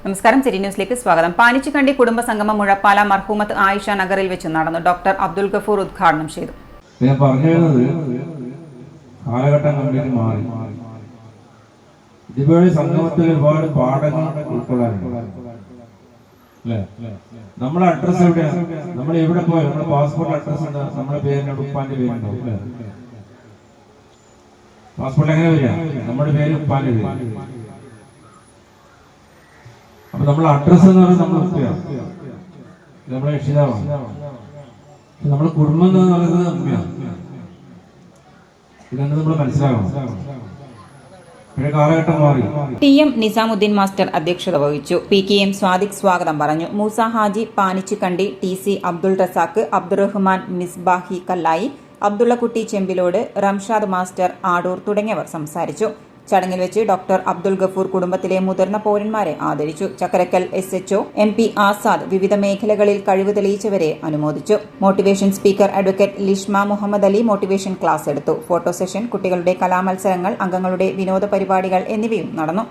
നമസ്കാരം, സിറ്റി ന്യൂസിലേക്ക് സ്വാഗതം. പാനിച്ചിക്കണ്ടി കുടുംബ സംഗമം മുഴപ്പാല മർഹൂമത്ത് ആയിഷ നഗറിൽ വെച്ച് നടന്നു. ഡോക്ടർ അബ്ദുൽ ഗഫൂർ ഉദ്ഘാടനം ചെയ്തു. ഞാൻ പറഞ്ഞത് കാലഘട്ടം കണ്ടിട്ട് മാറി. ഇതുപോലെ സംഗമത്തിൽ ഒരുപാട് പാഠങ്ങൾ ഉൾക്കൊള്ളാനുണ്ട്. നമ്മുടെ അഡ്രസ് എവിടെയാണ്? നമ്മൾ എവിടെ പോയി നമ്മുടെ പാസ്പോർട്ട് അഡ്രസ് ഉണ്ട്, നമ്മുടെ പേരിനോട് ഉപ്പാന്റെ പേരുണ്ടാവും. പാസ്പോർട്ട് എങ്ങനെ വരിക? നമ്മുടെ പേര് ഉപ്പാന്റെ പേര്. അപ്പൊ നമ്മളെ അഡ്രസ് എന്ന് പറയുന്നത് നമ്മുടെ ഉപ്പയാണ്, നമ്മളെ രക്ഷിതാവാണ്. നമ്മുടെ കുടുംബം എന്ന് പറയുന്നത് അമ്മയാണ്. ഇതെന്ന് നമ്മൾ മനസ്സിലാക്കണം. ടി എം നിസാമുദ്ദീൻ മാസ്റ്റർ അധ്യക്ഷത വഹിച്ചു. പി കെ എം സ്വാദിഖ് സ്വാഗതം പറഞ്ഞു. മൂസ ഹാജി പാനിച്ചിക്കണ്ടി, ടി സി അബ്ദുൾ റസാഖ്, അബ്ദുറഹ്മാൻ മിസ്ബാഹി കല്ലായി, അബ്ദുള്ളക്കുട്ടി ചെമ്പിലോട്, റംഷാദ് മാസ്റ്റർ ആടൂർ തുടങ്ങിയവർ സംസാരിച്ചു. ചടങ്ങിൽ വെച്ച് ഡോക്ടർ അബ്ദുൽ ഗഫൂർ കുടുംബത്തിലെ മുതിർന്ന പൗരന്മാരെ ആദരിച്ചു. ചക്കരക്കൽ SHO MP ആസാദ് വിവിധ മേഖലകളിൽ കഴിവ് തെളിയിച്ചവരെ അനുമോദിച്ചു. Motivation speaker advocate Lishma Muhammad Ali motivation class എടുത്തു. ഫോട്ടോ സെഷൻ, കുട്ടികളുടെ കലാമത്സരങ്ങൾ, അംഗങ്ങളുടെ വിനോദ പരിപാടികൾ എന്നിവയും നടന്നു.